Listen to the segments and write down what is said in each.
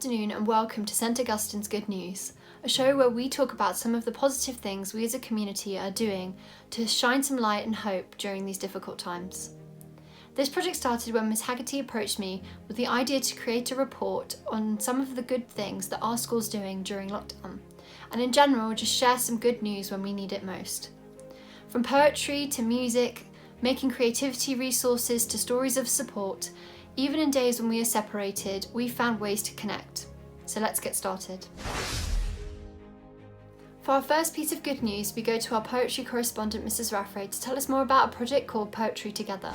afternoon and welcome to St Augustine's Good News, a show where we talk about some of the positive things we as a community are doing to shine some light and hope during these difficult times. This project started when Miss Haggerty approached me with the idea to create a report on some of the good things that our school's doing during lockdown, and in general just share some good news when we need it most. From poetry to music, making creativity resources to stories of support, even in days when we are separated, we found ways to connect. So let's get started. For our first piece of good news, we go to our poetry correspondent, Mrs. Raffray, to tell us more about a project called Poetry Together.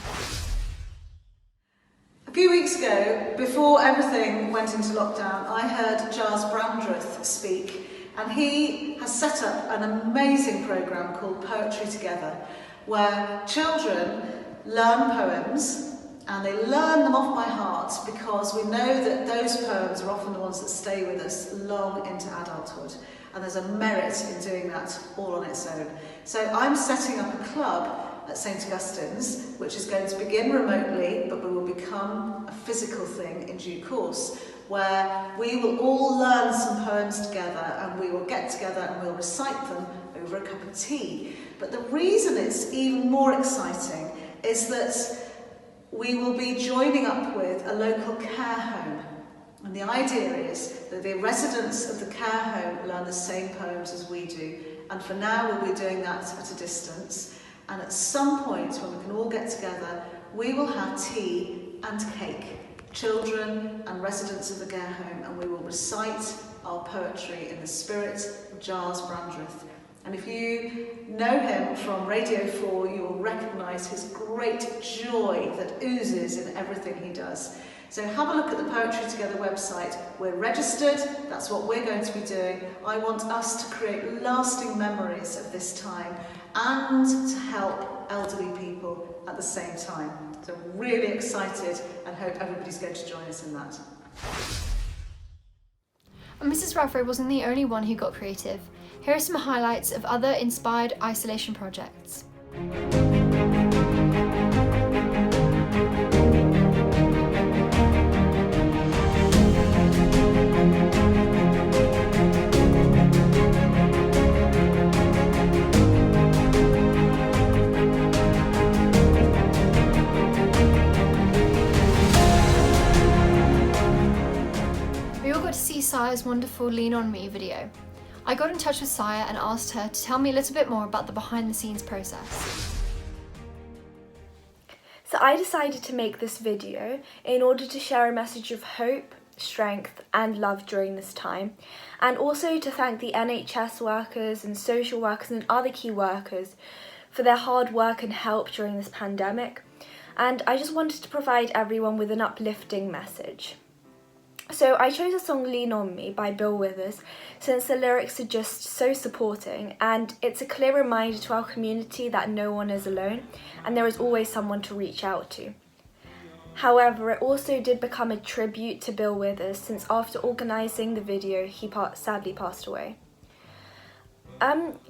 A few weeks ago, before everything went into lockdown, I heard Giles Brandreth speak, and he has set up an amazing programme called Poetry Together, where children learn poems, and they learn them off by heart because we know that those poems are often the ones that stay with us long into adulthood, and there's a merit in doing that all on its own. So I'm setting up a club at St Augustine's, which is going to begin remotely, but we will become a physical thing in due course, where we will all learn some poems together, and we will get together and we'll recite them over a cup of tea. But the reason it's even more exciting is that we will be joining up with a local care home. And the idea is that the residents of the care home learn the same poems as we do. And for now, we'll be doing that at a distance. And at some point, when we can all get together, we will have tea and cake, children and residents of the care home, and we will recite our poetry in the spirit of Giles Brandreth. And if you know him from Radio 4, you will recognise his great joy that oozes in everything he does. So have a look at the Poetry Together website. We're registered, that's what we're going to be doing. I want us to create lasting memories of this time and to help elderly people at the same time. So really excited and hope everybody's going to join us in that. And Mrs. Raffray wasn't the only one who got creative. Here are some highlights of other inspired isolation projects. We all got to see Sire's wonderful Lean On Me video. I got in touch with Sire and asked her to tell me a little bit more about the behind the scenes process. So I decided to make this video in order to share a message of hope, strength and love during this time, and also to thank the NHS workers and social workers and other key workers for their hard work and help during this pandemic. And I just wanted to provide everyone with an uplifting message. So I chose the song Lean On Me by Bill Withers since the lyrics are just so supporting, and it's a clear reminder to our community that no one is alone and there is always someone to reach out to. However, it also did become a tribute to Bill Withers since after organising the video he sadly passed away.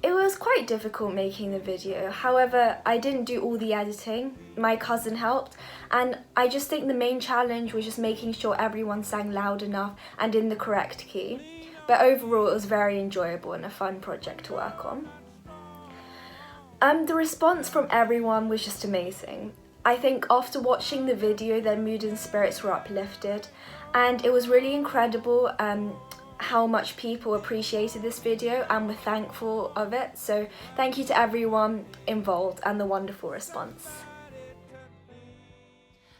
It was quite difficult making the video, however I didn't do all the editing, my cousin helped, and I just think the main challenge was just making sure everyone sang loud enough and in the correct key. But overall it was very enjoyable and a fun project to work on. The response from everyone was just amazing. I think after watching the video their mood and spirits were uplifted, and it was really incredible how much people appreciated this video and were thankful of it. So thank you to everyone involved and the wonderful response.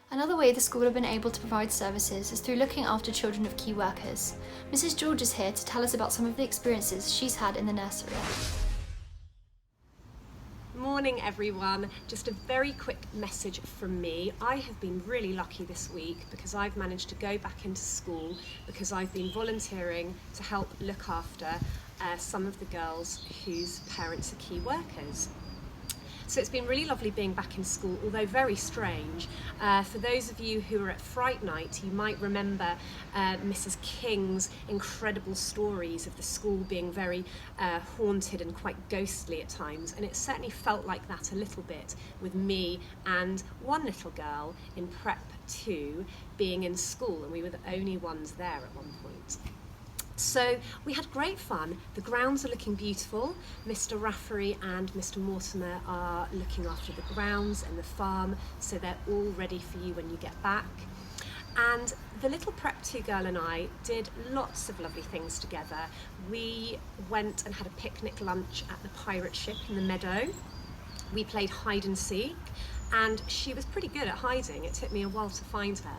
Another way the school have been able to provide services is through looking after children of key workers. Mrs. George is here to tell us about some of the experiences she's had in the nursery. Morning everyone, just a very quick message from me. I have been really lucky this week because I've managed to go back into school because I've been volunteering to help look after some of the girls whose parents are key workers. So it's been really lovely being back in school, although very strange. For those of you who were at Fright Night, you might remember Mrs. King's incredible stories of the school being very haunted and quite ghostly at times, and it certainly felt like that a little bit with me and one little girl in Prep 2 being in school, and we were the only ones there at one point. So we had great fun. The grounds are looking beautiful. Mr. Rafferty and Mr. Mortimer are looking after the grounds and the farm, so they're all ready for you when you get back. And the little Prep 2 girl and I did lots of lovely things together. We went and had a picnic lunch at the pirate ship in the meadow. We played hide and seek, and she was pretty good at hiding. It took me a while to find her.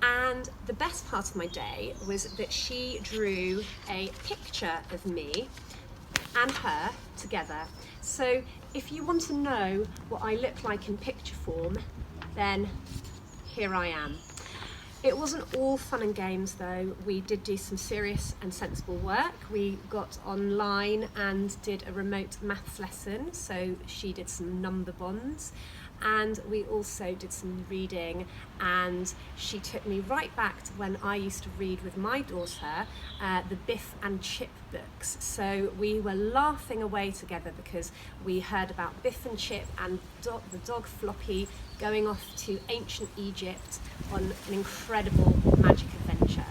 And the best part of my day was that she drew a picture of me and her together. So if you want to know what I look like in picture form, then here I am. It wasn't all fun and games though. We did do some serious and sensible work. We got online and did a remote maths lesson, so she did some number bonds. And we also did some reading, and she took me right back to when I used to read with my daughter the Biff and Chip books. So we were laughing away together because we heard about Biff and Chip and the dog Floppy going off to ancient Egypt on an incredible magic adventure.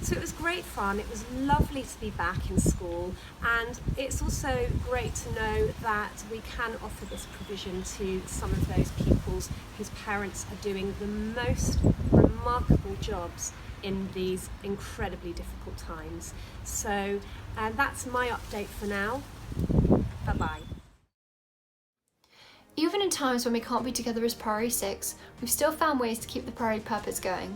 So it was great fun. It was lovely to be back in school, and it's also great to know that we can offer this provision to some of those pupils whose parents are doing the most remarkable jobs in these incredibly difficult times. So that's my update for now. Bye-bye. Even in times when we can't be together as Priority 6, we've still found ways to keep the priority purpose going.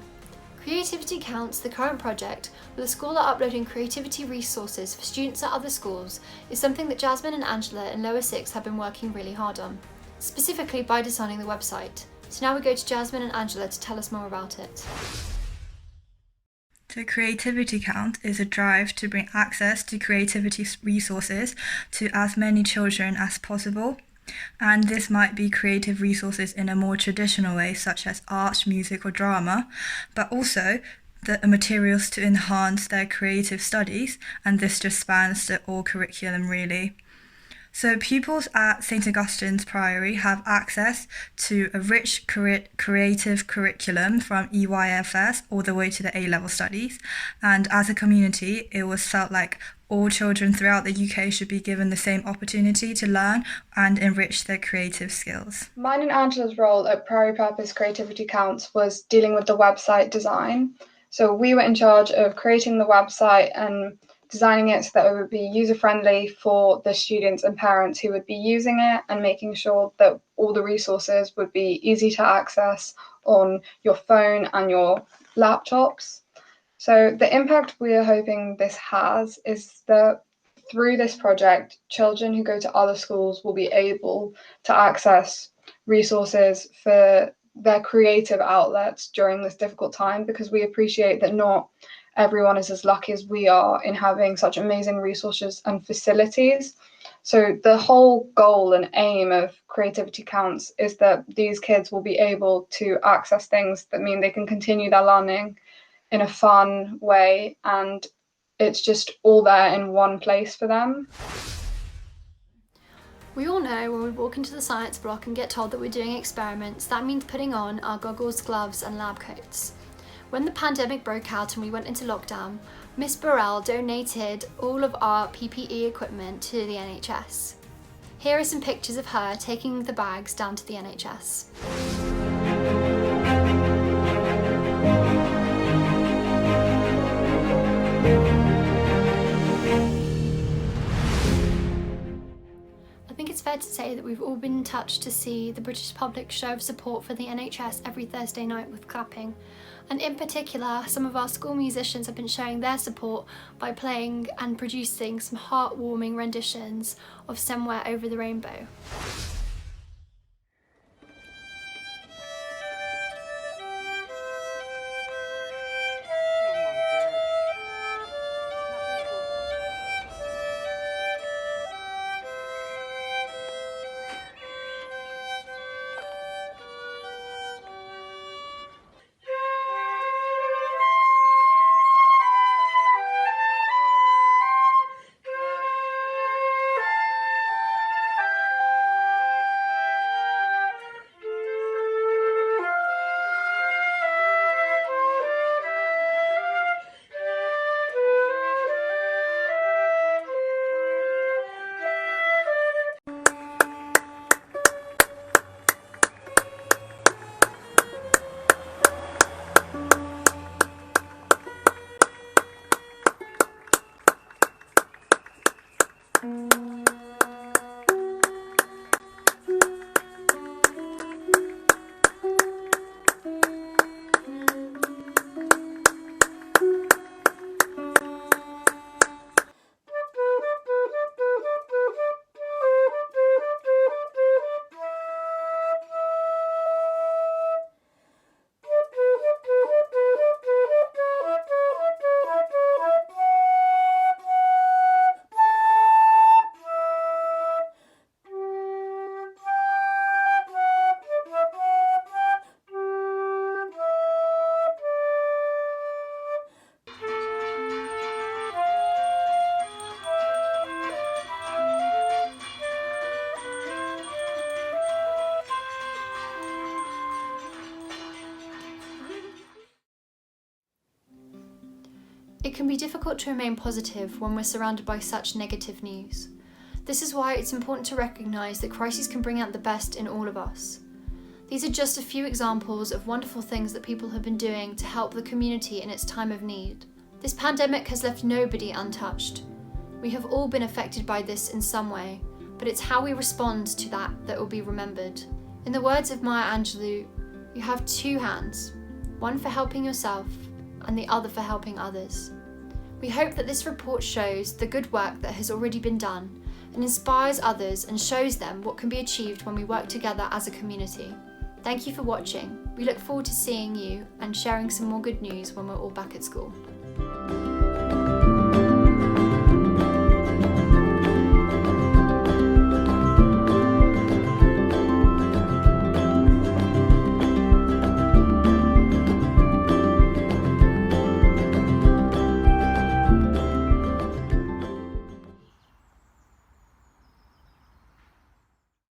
Creativity Counts, the current project, where the school are uploading creativity resources for students at other schools, is something that Jasmine and Angela in Lower 6 have been working really hard on, specifically by designing the website. So now we go to Jasmine and Angela to tell us more about it. The Creativity Count is a drive to bring access to creativity resources to as many children as possible. And this might be creative resources in a more traditional way, such as art, music or drama, but also the materials to enhance their creative studies, and this just spans the all curriculum really. So pupils at St. Augustine's Priory have access to a rich creative curriculum from EYFS all the way to the A-level studies, and as a community it was felt like all children throughout the UK should be given the same opportunity to learn and enrich their creative skills. Mine and Angela's role at Priory Purpose Creativity Counts was dealing with the website design. So we were in charge of creating the website and designing it so that it would be user-friendly for the students and parents who would be using it, and making sure that all the resources would be easy to access on your phone and your laptops. So the impact we are hoping this has is that through this project, children who go to other schools will be able to access resources for their creative outlets during this difficult time, because we appreciate that not everyone is as lucky as we are in having such amazing resources and facilities. So the whole goal and aim of Creativity Counts is that these kids will be able to access things that mean they can continue their learning in a fun way, and it's just all there in one place for them. We all know when we walk into the science block and get told that we're doing experiments, that means putting on our goggles, gloves and lab coats. When the pandemic broke out and we went into lockdown, Miss Burrell donated all of our PPE equipment to the NHS. Here are some pictures of her taking the bags down to the NHS. I think it's fair to say that we've all been touched to see the British public show of support for the NHS every Thursday night with clapping. And in particular, some of our school musicians have been showing their support by playing and producing some heartwarming renditions of Somewhere Over the Rainbow. It can be difficult to remain positive when we're surrounded by such negative news. This is why it's important to recognise that crises can bring out the best in all of us. These are just a few examples of wonderful things that people have been doing to help the community in its time of need. This pandemic has left nobody untouched. We have all been affected by this in some way, but it's how we respond to that will be remembered. In the words of Maya Angelou, you have two hands, one for helping yourself and the other for helping others. We hope that this report shows the good work that has already been done and inspires others and shows them what can be achieved when we work together as a community. Thank you for watching. We look forward to seeing you and sharing some more good news when we're all back at school.